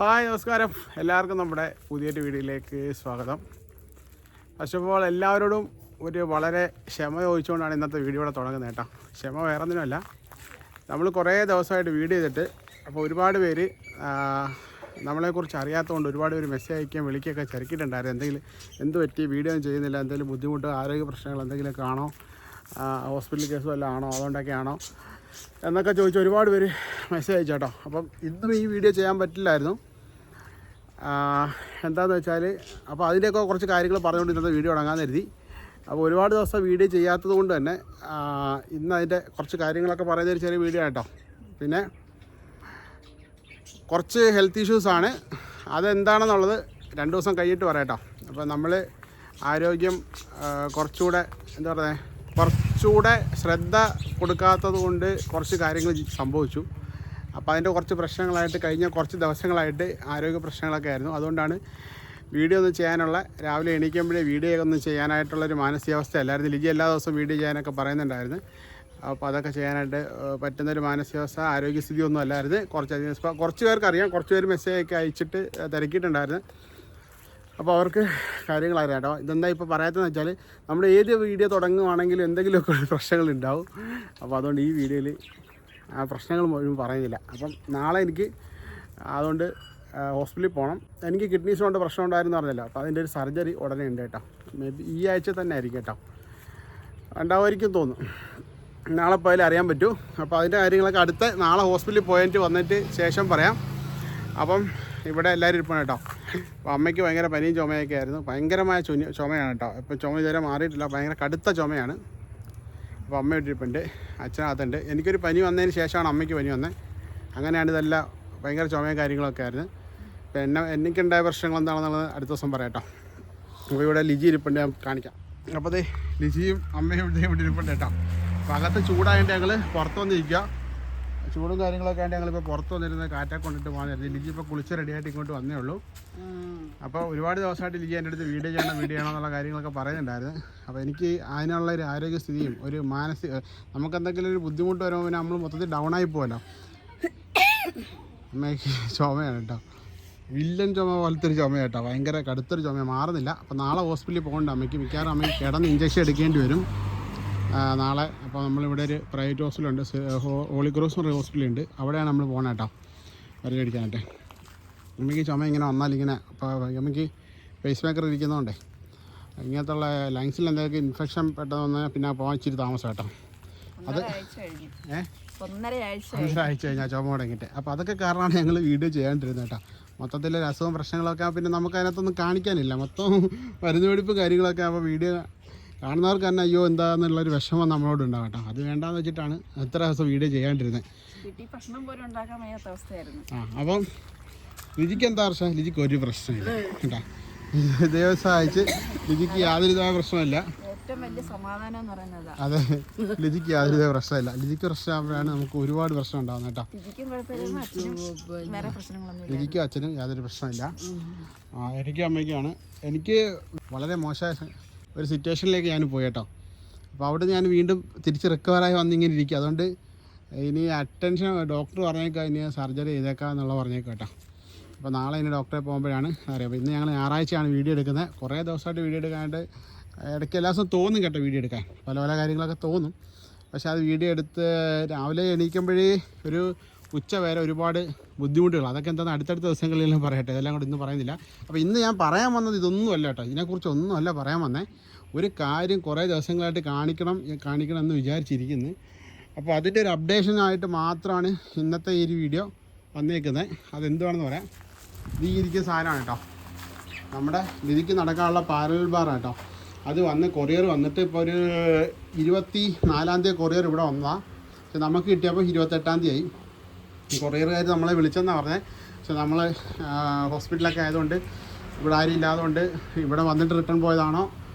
Hi നമസ്കാരം, എല്ലാവർക്കും നമ്മുടെ പുതിയൊരു വീഡിയോയിലേക്ക് സ്വാഗതം. ഫസ്റ്റ് ഓഫ് ഓൾ എല്ലാവരോടും ഒരു വളരെ ക്ഷമ ചോദിച്ചുകൊണ്ടാണ് ഇന്നത്തെ വീഡിയോ ഇവിടെ തുടങ്ങുന്നത് കേട്ടോ. ക്ഷമ വേറെ ഒന്നിനുമല്ല, നമ്മൾ കുറേ ദിവസമായിട്ട് വീഡിയോ ചെയ്തിട്ട് അപ്പോൾ ഒരുപാട് പേര് നമ്മളെക്കുറിച്ച് അറിയാത്തതുകൊണ്ട് ഒരുപാട് പേര് മെസ്സേജ് അയക്കുകയും വിളിക്കുകയൊക്കെ തിരക്കിയിട്ടുണ്ടായിരുന്നു. എന്ത് പറ്റി വീഡിയോ ഒന്നും ചെയ്യുന്നില്ല, എന്തെങ്കിലും ബുദ്ധിമുട്ട് ആരോഗ്യ പ്രശ്നങ്ങൾ എന്തെങ്കിലുമൊക്കെ ആണോ, ഹോസ്പിറ്റൽ കേസ് വല്ലതും ആണോ, അതുകൊണ്ടൊക്കെയാണോ എന്നൊക്കെ ചോദിച്ച് ഒരുപാട് പേര് മെസ്സേജ് അയച്ചു കേട്ടോ. അപ്പം ഇന്നും ഈ വീഡിയോ ചെയ്യാൻ പറ്റില്ലായിരുന്നു. എന്താണെന്ന് വെച്ചാൽ അപ്പോൾ അതിൻ്റെയൊക്കെ കുറച്ച് കാര്യങ്ങൾ പറഞ്ഞുകൊണ്ട് ഇന്നത്തെ വീഡിയോ തുടങ്ങാമെന്ന് കരുതി. അപ്പോൾ ഒരുപാട് ദിവസം വീഡിയോ ചെയ്യാത്തത് കൊണ്ട് തന്നെ ഇന്ന് അതിൻ്റെ കുറച്ച് കാര്യങ്ങളൊക്കെ പറയുന്നൊരു ചെറിയ വീഡിയോ കേട്ടോ. പിന്നെ കുറച്ച് ഹെൽത്ത് ഇഷ്യൂസാണ്, അതെന്താണെന്നുള്ളത് 2 ദിവസം കഴിഞ്ഞിട്ട് പറയാട്ടോ. അപ്പോൾ നമ്മൾ ആരോഗ്യം കുറച്ചുകൂടെ കുറച്ചുകൂടെ ശ്രദ്ധ കൊടുക്കാത്തത് കൊണ്ട് കുറച്ച് കാര്യങ്ങൾ സംഭവിച്ചു. അപ്പോൾ അതിൻ്റെ കുറച്ച് പ്രശ്നങ്ങളായിട്ട് കഴിഞ്ഞ കുറച്ച് ദിവസങ്ങളായിട്ട് ആരോഗ്യ പ്രശ്നങ്ങളൊക്കെ ആയിരുന്നു. അതുകൊണ്ടാണ് വീഡിയോ ഒന്നും ചെയ്യാനുള്ള, രാവിലെ എണീക്കുമ്പോഴേ വീഡിയോ ഒന്നും ചെയ്യാനായിട്ടുള്ളൊരു മാനസികാവസ്ഥ അല്ലായിരുന്നു. ലിജി എല്ലാ ദിവസവും വീഡിയോ ചെയ്യാനൊക്കെ പറയുന്നുണ്ടായിരുന്നു. അപ്പോൾ അതൊക്കെ ചെയ്യാനായിട്ട് പറ്റുന്നൊരു മാനസികാവസ്ഥ, ആരോഗ്യസ്ഥിതി ഒന്നും അല്ലായിരുന്നു. കുറച്ച് പേർക്ക് അറിയാം, കുറച്ച് പേര് മെസ്സേജൊക്കെ അയച്ചിട്ട് തിരക്കിയിട്ടുണ്ടായിരുന്നു. അപ്പോൾ അവർക്ക് കാര്യങ്ങളറിയാം കേട്ടോ. ഇതെന്താ ഇപ്പോൾ പറയാത്തതെന്ന് വെച്ചാൽ, നമ്മൾ ഏത് വീഡിയോ തുടങ്ങുവാണെങ്കിലും എന്തെങ്കിലുമൊക്കെ പ്രശ്നങ്ങളുണ്ടാവും. അപ്പോൾ അതുകൊണ്ട് ഈ വീഡിയോയിൽ ആ പ്രശ്നങ്ങൾ മുഴുവൻ പറയുന്നില്ല. അപ്പം നാളെ എനിക്ക് അതുകൊണ്ട് ഹോസ്പിറ്റലിൽ പോകണം. എനിക്ക് കിഡ്നി സ്റ്റോണിൻ്റെ പ്രശ്നം ഉണ്ടായിരുന്നു പറഞ്ഞല്ലോ. അപ്പോൾ അതിൻ്റെ ഒരു സർജറി ഉടനെ ഉണ്ട് കേട്ടോ. മേ ബി ഈ ആഴ്ച തന്നെ ആയിരിക്കും കേട്ടോ, ഉണ്ടാവുമായിരിക്കും തോന്നുന്നു. നാളെ പോയാലും അറിയാൻ പറ്റൂ. അപ്പോൾ അതിൻ്റെ കാര്യങ്ങളൊക്കെ നാളെ ഹോസ്പിറ്റലിൽ പോയിട്ട് വന്നിട്ട് ശേഷം പറയാം. അപ്പം ഇവിടെ എല്ലാവരും ഇരിക്കണം കേട്ടോ. അപ്പോൾ അമ്മയ്ക്ക് ഭയങ്കര പനിയും ചുമയൊക്കെ ആയിരുന്നു. ഭയങ്കരമായ ചുമയാണ് കേട്ടോ. ഇപ്പം ചുമ ഇതുവരെ മാറിയിട്ടില്ല, ഭയങ്കര കടുത്ത ചുമയാണ്. അപ്പോൾ അമ്മ ഇട്ടിരിപ്പുണ്ട്, അച്ഛനകത്തുണ്ട്. എനിക്കൊരു പനി വന്നതിന് ശേഷമാണ് അമ്മയ്ക്ക് പനി വന്നത്. അങ്ങനെയാണ് ഇതെല്ലാം. ഭയങ്കര ചുമയും കാര്യങ്ങളൊക്കെ ആയിരുന്നു. അപ്പോൾ എനിക്കുണ്ടായ പ്രശ്നങ്ങൾ എന്താണെന്നുള്ളത് അടുത്ത ദിവസം പറയാം കേട്ടോ. അപ്പോൾ ഇവിടെ ലിജി ഇരിപ്പുണ്ട്, ഞാൻ കാണിക്കാം. അപ്പോൾ അതേ ലിജിയും അമ്മയും ഇവിടെ ഇരിപ്പുണ്ട് കേട്ടോ. അപ്പോൾ അകത്ത് ചൂടായിട്ട് ഞങ്ങൾ പുറത്ത് വന്നിരിക്കുക. ചൂടും കാര്യങ്ങളൊക്കെ ആയിട്ട് ഞങ്ങളിപ്പോൾ പുറത്ത് വന്നിരുന്നത് കാറ്റൊക്കെ കൊണ്ടിട്ട് പോകുന്നത്. ലിജി ഇപ്പോൾ കുളിച്ച് റെഡിയായിട്ട് ഇങ്ങോട്ട് വന്നേ ഉള്ളൂ. അപ്പോൾ ഒരുപാട് ദിവസമായിട്ട് ലിജി എൻ്റെ അടുത്ത് വീഡിയോ ചെയ്യണം എന്നുള്ള കാര്യങ്ങളൊക്കെ പറയുന്നുണ്ടായിരുന്നു. അപ്പോൾ എനിക്ക് അതിനുള്ള ഒരു ആരോഗ്യസ്ഥിതിയും ഒരു നമുക്കെന്തെങ്കിലും ഒരു ബുദ്ധിമുട്ട് വരുമ്പോൾ പിന്നെ നമ്മൾ മൊത്തത്തിൽ ഡൗണായി പോകുമല്ലോ. അമ്മയ്ക്ക് ചുമയാണ് കേട്ടോ, വില്ലൻ ചുമ പോലത്തെ ഒരു ചുമ കേട്ടോ. ഭയങ്കര കടുത്തൊരു ചുമ, മാറുന്നില്ല. അപ്പോൾ നാളെ ഹോസ്പിറ്റലിൽ പോകേണ്ട അമ്മയ്ക്ക്. മിക്കവാറും അമ്മയ്ക്ക് കിടന്ന് ഇഞ്ചക്ഷൻ എടുക്കേണ്ടി വരും നാളെ. അപ്പോൾ നമ്മളിവിടെ ഒരു പ്രൈവറ്റ് ഹോസ്പിറ്റലുണ്ട്, ഹോളി ക്രോസ് എന്ന് പറയുന്ന ഹോസ്പിറ്റലുണ്ട്. അവിടെയാണ് നമ്മൾ പോകണം കേട്ടോ, മരുന്ന് അടിക്കാനായിട്ട്. അമ്മയ്ക്ക് ചുമ ഇങ്ങനെ വന്നാലിങ്ങനെ, അപ്പോൾ അമ്മയ്ക്ക് പേസ് മേക്കർ ഇരിക്കുന്നതുകൊണ്ടേ ഇങ്ങനത്തെ ഉള്ള ലങ്സിൽ എന്തെങ്കിലും ഇൻഫെക്ഷൻ പെട്ടെന്ന് വന്നാൽ പിന്നെ പോകാൻ ഇച്ചിരി താമസം കേട്ടോ. അത് 1.5 ആഴ്ച കഴിഞ്ഞാൽ ചുമ തുടങ്ങിയിട്ട്. അപ്പോൾ അതൊക്കെ കാരണമാണ് ഞങ്ങൾ വീഡിയോ ചെയ്യാണ്ടിരുന്നത് കേട്ടോ. മൊത്തത്തിൽ അസുഖം പ്രശ്നങ്ങളൊക്കെ പിന്നെ നമുക്ക് അതിനകത്തൊന്നും കാണിക്കാനില്ല. മൊത്തം മരുന്ന് പിടിപ്പ് കാര്യങ്ങളൊക്കെ. അപ്പോൾ വീഡിയോ കാണുന്നവർക്ക് തന്നെ അയ്യോ എന്താണെന്നുള്ളൊരു വിഷമം നമ്മളോട് ഉണ്ടാവും കേട്ടോ. അത് വേണ്ടാന്ന് വെച്ചിട്ടാണ് എത്ര ദിവസം വീഡിയോ ചെയ്യാണ്ടിരുന്നത്. അപ്പം ലിജിക്ക് എന്താ പ്രശ്നം? ലിജിക്ക് ഒരു പ്രശ്നമില്ല കേട്ടോ. ദൈവം സഹായിച്ച് ലിജിക്ക് യാതൊരുവിധമായ പ്രശ്നമില്ല. അതെ, ലിജിക്ക് യാതൊരുവിധ പ്രശ്നമില്ല. ലിജിക്ക് പ്രശ്നമാകുമ്പോഴാണ് നമുക്ക് ഒരുപാട് പ്രശ്നം ഉണ്ടാകുന്നത് കേട്ടോ. ലിജിക്കും അച്ഛനും യാതൊരു പ്രശ്നമില്ല. എനിക്കും അമ്മയ്ക്കാണ്. എനിക്ക് വളരെ മോശമായ ഒരു സിറ്റുവേഷനിലേക്ക് ഞാൻ പോയി കേട്ടോ. അപ്പോൾ അവിടെ ഞാൻ വീണ്ടും തിരിച്ച് റിക്കവറായി വന്നിങ്ങനെ ഇരിക്കുക. അതുകൊണ്ട് ഇനി അറ്റൻഷൻ ഡോക്ടർ പറഞ്ഞേക്കാം, ഇനി സർജറി ചെയ്തേക്കാം എന്നുള്ള പറഞ്ഞേക്കാം കേട്ടോ. അപ്പോൾ നാളെ ഇനി ഡോക്ടറെ പോകുമ്പോഴാണ് അറിയാം. അപ്പോൾ ഇന്ന് ഞങ്ങൾ ഞായറാഴ്ചയാണ് വീഡിയോ എടുക്കുന്നത്. കുറേ ദിവസമായിട്ട് വീഡിയോ എടുക്കാനായിട്ട് ഇടയ്ക്ക് എല്ലാ ദിവസവും തോന്നും കേട്ടോ വീഡിയോ എടുക്കാൻ. പല പല കാര്യങ്ങളൊക്കെ തോന്നും. പക്ഷേ അത് വീഡിയോ എടുത്ത് രാവിലെ എണീക്കുമ്പോഴേ ഒരു ഉച്ച വരെ ഒരുപാട് ബുദ്ധിമുട്ടുകൾ. അതൊക്കെ എന്താണെന്ന് അടുത്തടുത്ത ദിവസങ്ങളിലെല്ലാം പറയട്ടെ. ഇതെല്ലാം കൂടെ ഇന്ന് പറയുന്നില്ല. അപ്പോൾ ഇന്ന് ഞാൻ പറയാൻ വന്നത് ഇതൊന്നുമല്ല കേട്ടോ. ഇതിനെക്കുറിച്ചൊന്നുമല്ല പറയാൻ വന്നേ. ഒരു കാര്യം കുറേ ദിവസങ്ങളായിട്ട് കാണിക്കണം എന്ന് വിചാരിച്ചിരിക്കുന്നു. അപ്പോൾ അതിൻ്റെ ഒരു അപ്ഡേഷനായിട്ട് മാത്രമാണ് ഇന്നത്തെ ഈ ഒരു വീഡിയോ വന്നേക്കുന്നത്. അതെന്തുവാണെന്ന് പറയാം. ഇത് ഈ ഇരിക്കുന്ന സാധനമാണ് കേട്ടോ, നമ്മുടെ ലിജിക്ക് നടക്കാനുള്ള പാരലൽ ബാർ കേട്ടോ. അത് കൊറിയർ വന്നിട്ട് ഇപ്പോൾ ഒരു 24-ാം തീയതി കൊറിയർ ഇവിടെ വന്നതാണ്. പക്ഷെ നമുക്ക് കിട്ടിയപ്പോൾ 28-ാം തീയതി ആയി. കൊറിയറുകാർ നമ്മളെ വിളിച്ചെന്നാണ് പറഞ്ഞത്. പക്ഷെ നമ്മൾ ഹോസ്പിറ്റലൊക്കെ ആയതുകൊണ്ട് ഇവിടെ ആരും ഇല്ലാത്തതുകൊണ്ട് ഇവിടെ വന്നിട്ട് റിട്ടേൺ പോയതാണോ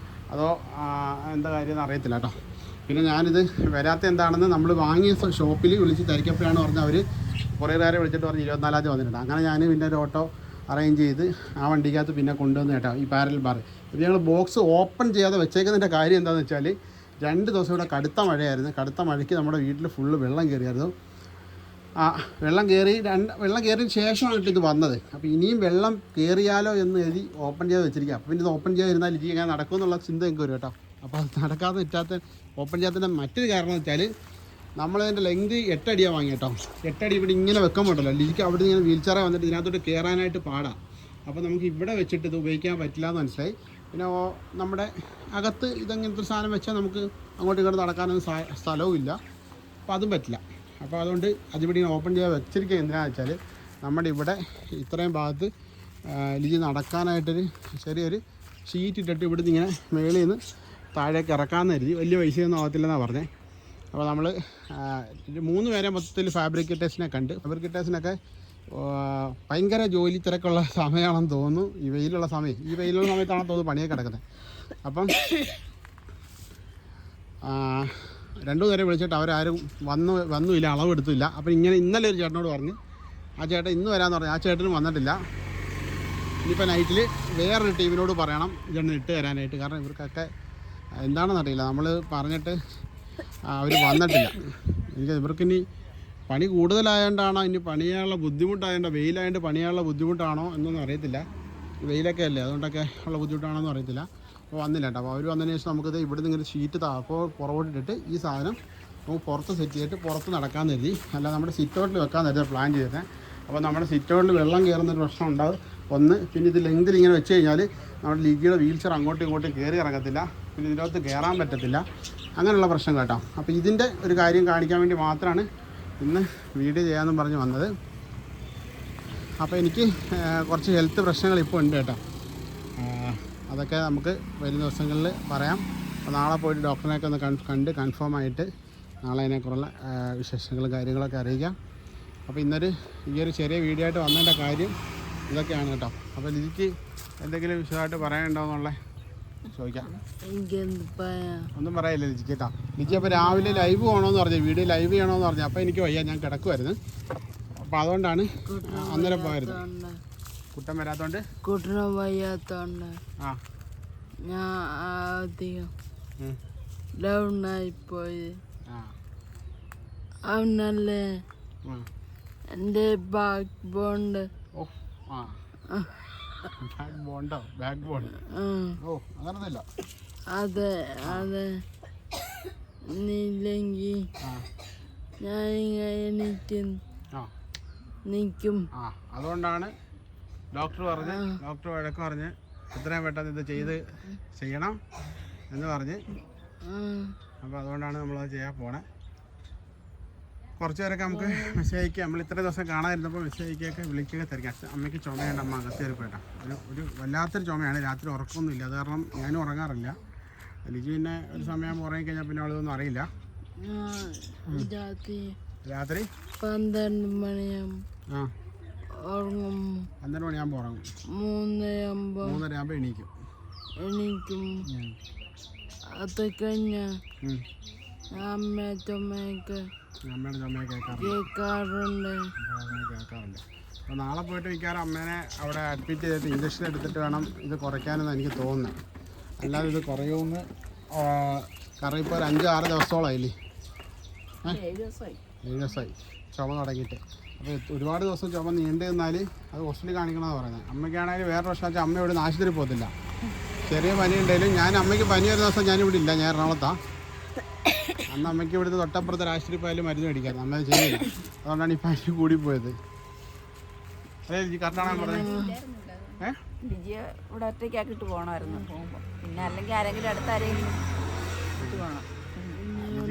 അതോ എന്താ കാര്യമെന്ന് അറിയത്തില്ല കേട്ടോ. പിന്നെ ഞാനിത് വരാത്ത എന്താണെന്ന് നമ്മൾ വാങ്ങിയ ഷോപ്പിൽ വിളിച്ച് തിരക്കിയപ്പോഴാണ് പറഞ്ഞത്. അവർ കൊറിയറുകാരെ വിളിച്ചിട്ട് പറഞ്ഞ് 24-ാം തീയതി വന്നിട്ടുണ്ട്. അങ്ങനെ ഞാൻ പിന്നെ ഒരു ഓട്ടോ അറേഞ്ച് ചെയ്ത് ആ വണ്ടിക്കകത്ത് പിന്നെ കൊണ്ടുവന്ന് കേട്ടോ ഈ പാരലൽ ബാർ. ഇത് ഞങ്ങൾ ബോക്സ് ഓപ്പൺ ചെയ്യാതെ വെച്ചേക്കുന്നതിൻ്റെ കാര്യം എന്താണെന്ന് വെച്ചാൽ 2 ദിവസം ഇവിടെ കടുത്ത മഴയായിരുന്നു. കടുത്ത മഴയ്ക്ക് നമ്മുടെ വീട്ടിൽ ഫുള്ള് വെള്ളം കയറിയായിരുന്നു. വെള്ളം കയറിയതിന് ശേഷമാണ് ഇത് വന്നത്. അപ്പോൾ ഇനിയും വെള്ളം കയറിയാലോ എന്ന് എഴുതി ഓപ്പൺ ചെയ്ത് വെച്ചിരിക്കുക. അപ്പോൾ പിന്നെ ഇത് ഓപ്പൺ ചെയ്തിരുന്നാൽ ലിജി ഇങ്ങനെ നടക്കുമെന്നുള്ള ചിന്ത എനിക്ക് വരും കേട്ടോ. അപ്പോൾ അത് നടക്കാതെ പറ്റാത്ത ഓപ്പൺ ചെയ്യാത്തതിൻ്റെ മറ്റൊരു കാരണം എന്ന് വെച്ചാൽ നമ്മളതിൻ്റെ ലെങ്ത് 8 അടിയാണ് വാങ്ങി കേട്ടോ. 8 അടി ഇവിടെ ഇങ്ങനെ വെക്കാൻ പറ്റില്ല. ലിജിക്ക് അവിടെ ഇങ്ങനെ വീൽ ചെയർ വന്നിട്ട് ഇതിനകത്തോട്ട് കയറാനായിട്ട് പാടാം. അപ്പോൾ നമുക്ക് ഇവിടെ വെച്ചിട്ട് ഇത് ഉപയോഗിക്കാൻ പറ്റില്ല എന്ന് മനസ്സിലായി. പിന്നെ നമ്മുടെ അകത്ത് ഇതെങ്ങനത്തെ ഒരു സാധനം വെച്ചാൽ നമുക്ക് അങ്ങോട്ടും ഇങ്ങോട്ട് നടക്കാനൊന്നും സ്ഥലവും ഇല്ല. അപ്പോൾ അതും പറ്റില്ല. അപ്പോൾ അതുകൊണ്ട് അതിവിടെ ഓപ്പൺ ചെയ്യാൻ വെച്ചിരിക്കുക എന്തിനാണെന്ന് വെച്ചാൽ നമ്മുടെ ഇവിടെ ഇത്രയും ഭാഗത്ത് ലിജി നടക്കാനായിട്ടൊരു ചെറിയൊരു ഷീറ്റ് ഇട്ടിട്ട് ഇവിടുന്ന് ഇങ്ങനെ മേളിൽ നിന്ന് താഴേക്ക് ഇറക്കാമെന്ന് കരുതി. വലിയ പൈസയൊന്നും ആകത്തില്ലെന്നാണ് പറഞ്ഞത്. അപ്പോൾ നമ്മൾ 3 പേരെ മൊത്തത്തിൽ ഫാബ്രിക്കേറ്റേഴ്സിനെ കണ്ട്. ഫാബ്രിക്കേറ്റേഴ്സിനൊക്കെ ഭയങ്കര ജോലി തിരക്കുള്ള സമയമാണെന്ന് തോന്നുന്നു. ഈ വെയിലുള്ള സമയത്താണെന്ന് തോന്നുന്നു പണിയൊക്കെ കിടക്കുന്നത്. അപ്പം 2 പേരെ വിളിച്ചിട്ട് അവരാരും വന്നുമില്ല, അളവെടുത്തില്ല. അപ്പം ഇന്നലെ ഒരു ചേട്ടനോട് പറഞ്ഞ് ആ ചേട്ടൻ ഇന്ന് വരാമെന്ന് പറഞ്ഞു. ആ ചേട്ടനും വന്നിട്ടില്ല. ഇനിയിപ്പോൾ നൈറ്റിൽ വേറൊരു ടീമിനോട് പറയണം ഇതൊന്ന് ഇട്ട് തരാനായിട്ട്. കാരണം ഇവർക്കൊക്കെ എന്താണെന്നറിയില്ല, നമ്മൾ പറഞ്ഞിട്ട് അവർ വന്നിട്ടില്ല. ഇവർക്കിനി പണി കൂടുതലായതുകൊണ്ടാണോ ഇനി പണിയാനുള്ള ബുദ്ധിമുട്ടായതുകൊണ്ടോ വെയിലായതുകൊണ്ട് പണിയാനുള്ള ബുദ്ധിമുട്ടാണോ എന്നൊന്നും അറിയത്തില്ല. വെയിലൊക്കെ അല്ലേ, അതുകൊണ്ടൊക്കെ ഉള്ള ബുദ്ധിമുട്ടാണോന്നും അറിയത്തില്ല. അപ്പോൾ വന്നില്ല കേട്ടോ. അപ്പോൾ അവർ വന്നതിന് ശേഷം നമുക്കിത് ഇവിടെ നിന്ന് ഇങ്ങനെ ഷീറ്റ് പുറകോട്ടിട്ടിട്ട് ഈ സാധനം നമുക്ക് പുറത്ത് സെറ്റ് ചെയ്തിട്ട് പുറത്ത് നടക്കാമെന്ന് കരുതി. അല്ല നമ്മുടെ സിറ്റൗട്ടിൽ വെക്കാമെന്ന് കരുതി പ്ലാൻ ചെയ്തത്. അപ്പോൾ നമ്മുടെ സിറ്റൗട്ടിൽ വെള്ളം കയറുന്നൊരു പ്രശ്നം ഉണ്ടാവും ഒന്ന്. പിന്നെ ഇത് ലെങ്തിൽ ഇങ്ങനെ വെച്ച് കഴിഞ്ഞാൽ നമ്മുടെ ലിജിയുടെ വീൽ ചെയർ അങ്ങോട്ടും ഇങ്ങോട്ടും കയറി ഇറങ്ങത്തില്ല. പിന്നെ ഇതിനകത്ത് കയറാൻ പറ്റത്തില്ല. അങ്ങനെയുള്ള പ്രശ്നം കേട്ടോ. അപ്പോൾ ഇതിൻ്റെ ഒരു കാര്യം കാണിക്കാൻ വേണ്ടി മാത്രമാണ് ഇന്ന് വീഡിയോ ചെയ്യാമെന്നും പറഞ്ഞ് വന്നത്. അപ്പോൾ എനിക്ക് കുറച്ച് ഹെൽത്ത് പ്രശ്നങ്ങൾ ഇപ്പോൾ ഉണ്ട് കേട്ടോ. അതൊക്കെ നമുക്ക് വരും ദിവസങ്ങളിൽ പറയാം. അപ്പോൾ നാളെ പോയിട്ട് ഡോക്ടറിനെയൊക്കെ ഒന്ന് കണ്ട് കൺഫേം ആയിട്ട് നാളെ അതിനെക്കുറിച്ചുള്ള വിശേഷങ്ങളും കാര്യങ്ങളൊക്കെ അറിയിക്കാം. അപ്പോൾ ഈ ഒരു ചെറിയ വീഡിയോ ആയിട്ട് വന്നതിൻ്റെ കാര്യം ഇതൊക്കെയാണ് കേട്ടോ. അപ്പോൾ ലിജിക്ക് എന്തെങ്കിലും വിശദമായിട്ട് പറയാനുണ്ടോ എന്നുള്ള ചോദിക്കാം. ഒന്നും പറയില്ല ലിജി കേട്ടോ. ലിജി അപ്പോൾ രാവിലെ ലൈവ് പോകണമെന്ന് പറഞ്ഞു, വീഡിയോ ലൈവ് ചെയ്യണമെന്ന് പറഞ്ഞു. അപ്പോൾ എനിക്ക് വയ്യ, ഞാൻ കിടക്കുമായിരുന്നു. അപ്പോൾ അതുകൊണ്ടാണ് അന്നേരം പോയായിരുന്നു. കുട്ടൻ വരാത്തോണ്ട് വയ്യാത്തോണ്ട് ഞാൻ അധികം ഡൗണായി പോയി. അവനല്ലേ എൻ്റെ ബാക്ക് ബോണ്ട്. അതെ നീല്ലെങ്കിൽ ഞാൻ എനിക്ക് നിൽക്കും. അതുകൊണ്ടാണ് ഡോക്ടർ വഴക്ക് പറഞ്ഞ് എത്രയും പെട്ടെന്ന് ഇത് ചെയ്യണം എന്ന് പറഞ്ഞ്. അപ്പോൾ അതുകൊണ്ടാണ് നമ്മളത് ചെയ്യാൻ പോണേ. കുറച്ച് പേരൊക്കെ നമുക്ക് മെസ്സേജ് അയക്കുക. നമ്മൾ ഇത്ര ദിവസം കാണാതിരുന്നപ്പോൾ മെസ്സേജ് അയക്കുകയൊക്കെ വിളിക്കുകയൊക്കെ തരിക. അമ്മയ്ക്ക് ചുമയുണ്ട്, അമ്മ അകത്തേറിപ്പോയിട്ടാ. ഒരു വല്ലാത്തൊരു ചുമയാണ്. രാത്രി ഉറക്കമൊന്നുമില്ല. അത് കാരണം ഞാനും ഉറങ്ങാറില്ല. ലിജി പിന്നെ ഒരു സമയം ഉറങ്ങിക്കഴിഞ്ഞാൽ പിന്നെ അവളൊന്നും അറിയില്ല. രാത്രി 12 മണിയാകുമ്പോൾ 12 മണിയാകുമ്പോൾ ഉറങ്ങും. 3:30 എണീക്കും. അത് കഴിഞ്ഞ അമ്മയുടെ ചുമയൊക്കെ കേൾക്കാറുണ്ട്. അപ്പോൾ നാളെ പോയിട്ട് മിക്കവാറും അമ്മേനെ അവിടെ അഡ്മിറ്റ് ചെയ്തിട്ട് ഇഞ്ചക്ഷൻ എടുത്തിട്ട് വേണം ഇത് കുറയ്ക്കാനെന്ന് എനിക്ക് തോന്നുന്നത്. അല്ലാതെ ഇത് കുറയുമെന്ന് കാരണം ഇപ്പോൾ ഒരു 5-6 ദിവസത്തോളമായില്ലേ? 7 ദിവസമായി ചുമ തുടങ്ങിയിട്ട്. അപ്പോൾ ഒരുപാട് ദിവസം ചുമ നീണ്ടു നിന്നാൽ അത് ഹോസ്പിറ്റലിൽ കാണിക്കണമെന്ന് പറയുന്നത്. അമ്മയ്ക്കാണെങ്കിൽ വേറെ പ്രശ്നം വെച്ചാൽ അമ്മ ഇവിടെ ആശുപത്രി പോകത്തില്ല. ചെറിയ പനി ഉണ്ടെങ്കിലും അമ്മയ്ക്ക് പനി വരുന്ന ദിവസം ഞാനിവിടെ ഇല്ല, ഞാൻ എറണാകുളത്താണ്. അന്ന് അമ്മയ്ക്ക് ഇവിടുത്തെ തൊട്ടപ്പുറത്തെ ആശുപത്രി പോയാലും മരുന്ന് മേടിക്കാറ്. അമ്മ അത് ചെയ്യില്ല. അതുകൊണ്ടാണ് ഈ പനി കൂടിപ്പോയത്. അതെ ലിജി കറക്റ്റാണ് പറഞ്ഞത്. ഇവിടെ ഒറ്റയ്ക്കാക്കിട്ട് പോകണമായിരുന്നു പോകുമ്പോൾ. പിന്നെ അല്ലെങ്കിൽ ആരെങ്കിലും അടുത്താരെങ്കിലും പോകണം.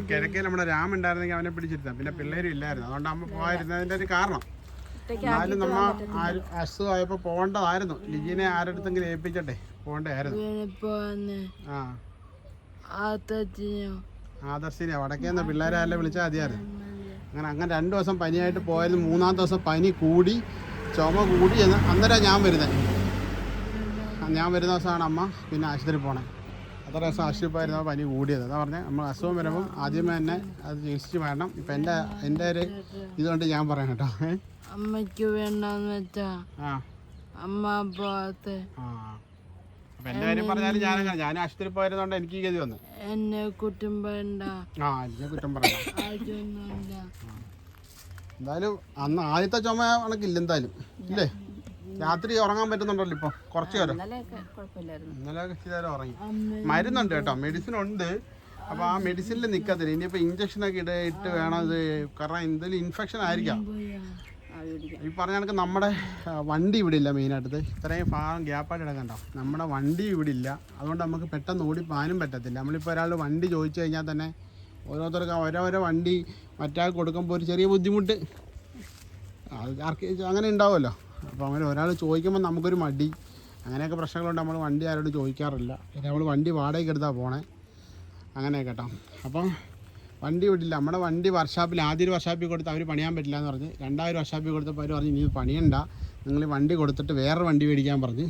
കിഴക്കേ നമ്മുടെ രാം ഉണ്ടായിരുന്നെങ്കിൽ അവനെ പിടിച്ചിരുത്താം. പിന്നെ പിള്ളേരും ഇല്ലായിരുന്നു. അതുകൊണ്ട് അമ്മ പോകാതിരുന്നതിൻ്റെ ഒരു കാരണം. എന്നാലും നമ്മ അസുഖമായപ്പോൾ പോകേണ്ടതായിരുന്നു. ലിജിനെ ആരടുത്തെങ്കിലും ഏൽപ്പിച്ചട്ടെ പോകേണ്ടതായിരുന്നു. ആദർശിനെ വടക്കേന്ന് പിള്ളേരെല്ലാം വിളിച്ചാൽ മതിയായിരുന്നു. അങ്ങനെ 2 ദിവസം പനിയായിട്ട് പോയാലും 3-ാമത്തെ ദിവസം പനി കൂടി ചുമ കൂടി അന്നേരം ഞാൻ വരുന്ന ദിവസമാണ് അമ്മ പിന്നെ ആശുപത്രി പോണേ. അത്ര ദിവസം ആശുപത്രി പോയിരുന്നപ്പോൾ പനി കൂടിയത്. അതാ പറഞ്ഞത്, നമ്മൾ അസുഖം വരുമ്പം ആദ്യമേ തന്നെ അത് ചികിത്സിച്ച് വേണം. ഇപ്പം എൻ്റെ ഒരു ഇതുകൊണ്ട് ഞാൻ പറയാം കേട്ടോ. അമ്മയ്ക്ക് വേണ്ടെന്ന് വെച്ചാ അമ്മ പോകാത്ത. അപ്പം എൻ്റെ കാര്യം പറഞ്ഞാലും ഞാൻ ആശുപത്രി പോയിരുന്നോണ്ട് എനിക്ക് ഈ ഗതി വന്നു. എന്നെ കുറ്റം പറയണ്ട. എന്നെ കുറ്റം പറയണ്ട. എന്തായാലും അന്ന് ആദ്യത്തെ ചുമ കണക്കില്ല എന്തായാലും ഇല്ലേ? രാത്രി ഉറങ്ങാൻ പറ്റുന്നുണ്ടല്ലോ ഇപ്പോൾ കുറച്ച് നേരം? ഇന്നലെയൊക്കെ കുഴപ്പമില്ലായിരുന്നു. ഇന്നലെ ഇച്ചിരി നേരം ഉറങ്ങി. മരുന്നുണ്ട് കേട്ടോ, മെഡിസിൻ ഉണ്ട്. അപ്പോൾ ആ മെഡിസിനിൽ നിൽക്കത്തില്ല. ഇനിയിപ്പോൾ ഇഞ്ചക്ഷനൊക്കെ ഇട്ട് വേണം ഇത്, കാരണം എന്തെങ്കിലും ഇൻഫെക്ഷൻ ആയിരിക്കാം. ഈ പറഞ്ഞ കണക്ക് നമ്മുടെ വണ്ടി ഇവിടെ ഇല്ല മെയിനായിട്ട്. ഇത്രയും ഭാഗം ഗ്യാപ്പായിട്ട് കിടക്കണ്ടോ, നമ്മുടെ വണ്ടി ഇവിടെ ഇല്ല. അതുകൊണ്ട് നമുക്ക് പെട്ടെന്ന് ഓടിപ്പാനും പറ്റത്തില്ല. നമ്മളിപ്പോൾ ഒരാൾ വണ്ടി ചോദിച്ചു കഴിഞ്ഞാൽ തന്നെ ഓരോരുത്തർക്ക് ഓരോരോ വണ്ടി മറ്റാൾ കൊടുക്കുമ്പോൾ ഒരു ചെറിയ ബുദ്ധിമുട്ട് ആർക്ക് അങ്ങനെ ഉണ്ടാവുമല്ലോ. അപ്പോൾ അങ്ങനെ ഒരാൾ ചോദിക്കുമ്പോൾ നമുക്കൊരു മടി, അങ്ങനെയൊക്കെ പ്രശ്നങ്ങളുണ്ട്. നമ്മൾ വണ്ടി ആരോട് ചോദിക്കാറില്ല. പിന്നെ നമ്മൾ വണ്ടി വാടകയ്ക്ക് എടുത്താൽ പോണേ, അങ്ങനെയൊക്കെ കേട്ടോ. അപ്പം വണ്ടി വിടില്ല. നമ്മുടെ വണ്ടി വർക്ക്ഷോപ്പിൽ ആദ്യം ഒരു വർക്ക്ഷോപ്പിൽ കൊടുത്ത് അവർ പണിയാൻ പറ്റില്ല എന്ന് പറഞ്ഞ് 2000 വർക്ക്ഷോപ്പിൽ കൊടുത്തപ്പോൾ അവർ പറഞ്ഞു ഇനി പണിയണ്ട, നിങ്ങൾ വണ്ടി കൊടുത്തിട്ട് വേറെ വണ്ടി മേടിക്കാൻ പറഞ്ഞ്.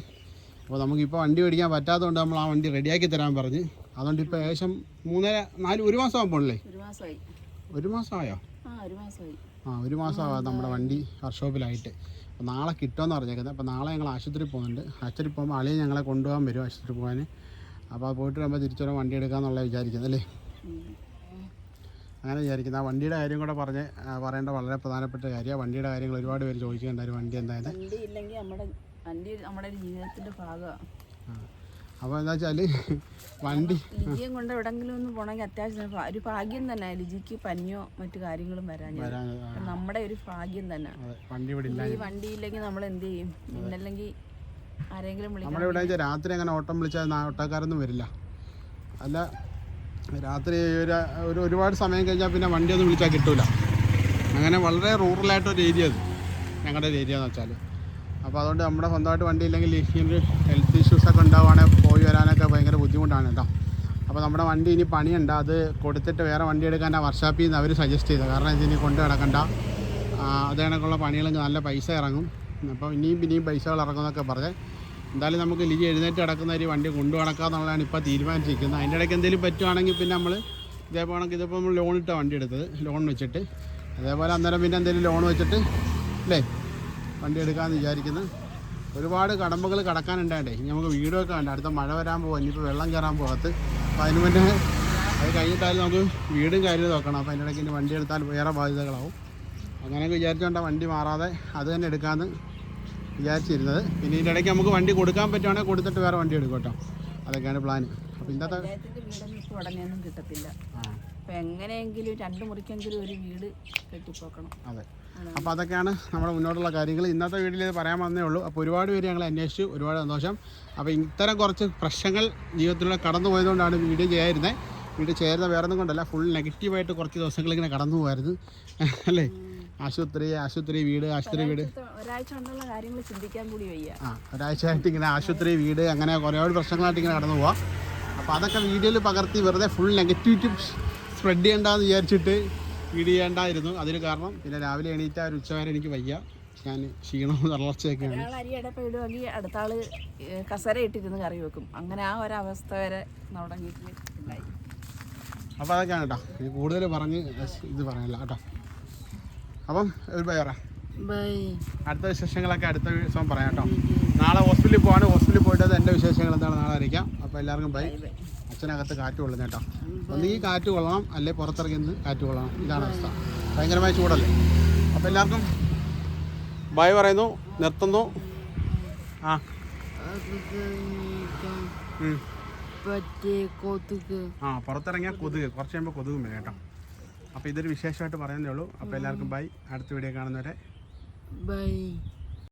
അപ്പോൾ നമുക്കിപ്പോൾ വണ്ടി മേടിക്കാൻ പറ്റാത്തതുകൊണ്ട് നമ്മൾ ആ വണ്ടി റെഡിയാക്കി തരാൻ പറഞ്ഞ്. അതുകൊണ്ട് ഇപ്പോൾ ഏകദേശം 1 മാസം ആകുമ്പോഴല്ലേ? 1 മാസമായോ? ഒരു മാസമാകാം നമ്മുടെ വണ്ടി വർക്ക്ഷോപ്പിലായിട്ട്. അപ്പോൾ നാളെ കിട്ടുമെന്ന് പറഞ്ഞേക്കുന്നത്. അപ്പോൾ നാളെ ഞങ്ങൾ ആശുപത്രിയിൽ പോകുന്നുണ്ട്. ആശുപത്രി പോകുമ്പോൾ അളിയെ ഞങ്ങളെ കൊണ്ടുപോകാൻ വരും ആശുപത്രി പോകാൻ. അപ്പോൾ പോയിട്ട് വരുമ്പോൾ തിരിച്ചു വരാൻ വണ്ടി എടുക്കാമെന്നുള്ള വിചാരിക്കുന്നത് അല്ലേ? അങ്ങനെ വിചാരിക്കുന്നത്. ആ വണ്ടിയുടെ കാര്യം കൂടെ പറയേണ്ട വളരെ പ്രധാനപ്പെട്ട കാര്യമാണ്. വണ്ടിയുടെ കാര്യങ്ങൾ ഒരുപാട് പേര് ചോദിക്കേണ്ടായിരുന്നു. വണ്ടി എന്തായത് നമ്മുടെ ജീവിതത്തിൻ്റെ ഭാഗമാണ്. അപ്പോൾ എന്താ വെച്ചാൽ വണ്ടി ലിജിയും കൊണ്ട് എവിടെങ്കിലും ഒന്ന് പോകണമെങ്കിൽ അത്യാവശ്യം ഒരു ഭാഗ്യം തന്നെ. ലിജിക്ക് പനിയോ മറ്റു കാര്യങ്ങളും വരാൻ നമ്മുടെ ഒരു ഭാഗ്യം തന്നെ. വണ്ടി ഇവിടെ ഇല്ല. ഈ വണ്ടി ഇല്ലെങ്കിൽ നമ്മൾ എന്ത് ചെയ്യും? ഇന്നല്ലെങ്കിൽ ആരെങ്കിലും വിളിക്കും. നമ്മുടെ ഇവിടെ രാത്രി അങ്ങനെ ഓട്ടം വിളിച്ചാൽ ഓട്ടക്കാരൊന്നും വരില്ല. അല്ല, രാത്രി ഒരുപാട് സമയം കഴിഞ്ഞാൽ പിന്നെ വണ്ടിയൊന്നും വിളിച്ചാൽ കിട്ടില്ല. അങ്ങനെ വളരെ റൂറലായിട്ടൊരു ഏരിയ അത് ഞങ്ങളുടെ ഒരു ഏരിയ എന്ന് വെച്ചാൽ. അപ്പോൾ അതുകൊണ്ട് നമ്മുടെ സ്വന്തമായിട്ട് വണ്ടി ഇല്ലെങ്കിൽ ഇങ്ങനെ ഹെൽത്ത് ഇഷ്യൂസൊക്കെ ഉണ്ടാവുകയാണെങ്കിൽ പോയി വരാനൊക്കെ ഭയങ്കര ബുദ്ധിമുട്ടാണ് കേട്ടോ. അപ്പോൾ നമ്മുടെ വണ്ടി ഇനി പണിയുണ്ട്, അത് കൊടുത്തിട്ട് വേറെ വണ്ടി എടുക്കാൻ ആ വർക്ക്ഷോപ്പിൽ നിന്ന് അവർ സജസ്റ്റ് ചെയ്തത്. കാരണം ഇതിനി കൊണ്ട് കിടക്കണ്ട, അത് കണക്കുള്ള പണികൾക്ക് നല്ല പൈസ ഇറങ്ങും. അപ്പോൾ ഇനിയും പൈസകൾ ഇറങ്ങുമെന്നൊക്കെ പറഞ്ഞ് എന്തായാലും നമുക്ക് ലിജി എഴുന്നേറ്റ് കിടക്കുന്ന ഒരു വണ്ടി കൊണ്ടു നടക്കാമെന്നുള്ളതാണ് ഇപ്പോൾ തീരുമാനിച്ചിരിക്കുന്നത്. അതിൻ്റെ ഇടയ്ക്ക് എന്തെങ്കിലും പറ്റുവാണെങ്കിൽ പിന്നെ നമ്മൾ ഇതേപോലെ ഇതിപ്പോൾ നമ്മൾ ലോൺ ഇട്ട വണ്ടി എടുത്തത്, ലോൺ വെച്ചിട്ട് അതേപോലെ അന്നേരം പിന്നെ എന്തെങ്കിലും ലോൺ വെച്ചിട്ട് അല്ലേ വണ്ടി എടുക്കാമെന്ന് വിചാരിക്കുന്നത്. ഒരുപാട് കടമ്പകൾ കടക്കാനുണ്ടായിട്ടേ ഇനി നമുക്ക് വീടൊക്കെ ഉണ്ട്. അടുത്ത മഴ വരാൻ പോകും, ഇനിയിപ്പോൾ വെള്ളം കയറാൻ പോകത്ത്. അപ്പോൾ അതിന് മുന്നേ അത് കഴിഞ്ഞിട്ടായാലും നമുക്ക് വീടും കാര്യം നോക്കണം. അപ്പോൾ അതിൻ്റെ ഇടയ്ക്ക് ഇനി വണ്ടി എടുത്താൽ വേറെ ബാധ്യതകളാവും. അങ്ങനെയൊക്കെ വിചാരിച്ചുകൊണ്ടാണ് വണ്ടി മാറാതെ അത് തന്നെ എടുക്കാമെന്ന് വിചാരിച്ചിരുന്നത്. പിന്നെ ഇതിൻ്റെ ഇടയ്ക്ക് നമുക്ക് വണ്ടി കൊടുക്കാൻ പറ്റുവാണെങ്കിൽ കൊടുത്തിട്ട് വേറെ വണ്ടി എടുക്കും കേട്ടോ. അതൊക്കെയാണ് പ്ലാൻ. അപ്പോൾ ഇന്നത്തെ ഉടനെയൊന്നും കിട്ടത്തില്ല. അപ്പോൾ എങ്ങനെയെങ്കിലും 2 മുറിക്കെങ്കിലും ഒരു വീട് കെട്ടിപ്പോക്കണം. അതെ, അപ്പോൾ അതൊക്കെയാണ് നമ്മുടെ മുന്നോട്ടുള്ള കാര്യങ്ങൾ. ഇന്നത്തെ വീഡിയോയിൽ ഇത് പറയാൻ വന്നേ ഉള്ളൂ. അപ്പോൾ ഒരുപാട് പേര് ഞങ്ങൾ അന്വേഷിച്ചു, ഒരുപാട് സന്തോഷം. അപ്പോൾ ഇത്തരം കുറച്ച് പ്രശ്നങ്ങൾ ജീവിതത്തിലൂടെ കടന്നു പോയതുകൊണ്ടാണ് വീഡിയോ ചെയ്യാതിരുന്നത്. വീഡിയോ ചേരുന്ന വേറെ ഒന്നും കൊണ്ടല്ല, ഫുൾ നെഗറ്റീവായിട്ട് കുറച്ച് ദിവസങ്ങളിങ്ങനെ കടന്നു പോകായിരുന്നു അല്ലേ? ആശുപത്രി വീട് ഒരാഴ്ച കൊണ്ടുള്ള കാര്യങ്ങൾ ചിന്തിക്കാൻ കൂടി വയ്യ. ഒരാഴ്ചയായിട്ട് ഇങ്ങനെ ആശുപത്രി വീട് അങ്ങനെ ഒരുപാട് പ്രശ്നങ്ങളായിട്ട് ഇങ്ങനെ കടന്നു പോവാം. അപ്പോൾ അതൊക്കെ വീഡിയോയിൽ പകർത്തി വെറുതെ ഫുൾ നെഗറ്റിവിറ്റി സ്പ്രെഡ് ചെയ്യേണ്ടെന്ന് വിചാരിച്ചിട്ട് വീഡിയോ ചെയ്യേണ്ടായിരുന്നു. അതിന് കാരണം പിന്നെ രാവിലെ എണീറ്റ ഒരു ഉച്ചവരെ എനിക്ക് വയ്യ, ഞാൻ ക്ഷീണവും തളർച്ചയൊക്കെയാണ്. അരി അടപ്പിടുമെങ്കിൽ അടുത്ത ആൾ കസര ഇട്ടിരുന്ന് കറി വെക്കും. അങ്ങനെ ആ ഒരവസ്ഥ വരെ നമ്മുടെ വീട്ടിൽ ഉണ്ടായി. അപ്പോൾ അതൊക്കെയാണ് കേട്ടോ. ഇനി കൂടുതൽ പറഞ്ഞ് ഇത് പറയാനില്ല കേട്ടോ. അപ്പം ഒരു ബൈ പറ. അടുത്ത വിശേഷങ്ങളൊക്കെ അടുത്ത ദിവസം പറയാം കേട്ടോ. നാളെ ഹോസ്പിറ്റലിൽ പോവാണ്. ഹോസ്പിറ്റലിൽ പോയിട്ട് എൻ്റെ വിശേഷങ്ങൾ എന്താണ് നാളെ അറിയിക്കാം. അപ്പോൾ എല്ലാവർക്കും ബൈ. അച്ഛനകത്ത് കാറ്റ് കൊള്ളുന്ന കേട്ടോ. ഒന്നുകിൽ കാറ്റ് കൊള്ളണം, അല്ലെ പുറത്തിറങ്ങി നിന്ന് കാറ്റ് കൊള്ളണം. ഇതാണ് അവസ്ഥ. ഭയങ്കരമായ ചൂടല്ലേ. അപ്പോൾ എല്ലാവർക്കും ബൈ പറയുന്നു, നിർത്തുന്നു. പുറത്തിറങ്ങിയാൽ കൊതുക്, കുറച്ച് കഴിയുമ്പോൾ കൊതുകും വരും കേട്ടോ. അപ്പോൾ ഇതൊരു വിശേഷമായിട്ട് പറയുന്നേ ഉള്ളൂ. അപ്പോൾ എല്ലാവർക്കും ബൈ. അടുത്ത വീഡിയോ കാണുന്നവരെ ബൈ.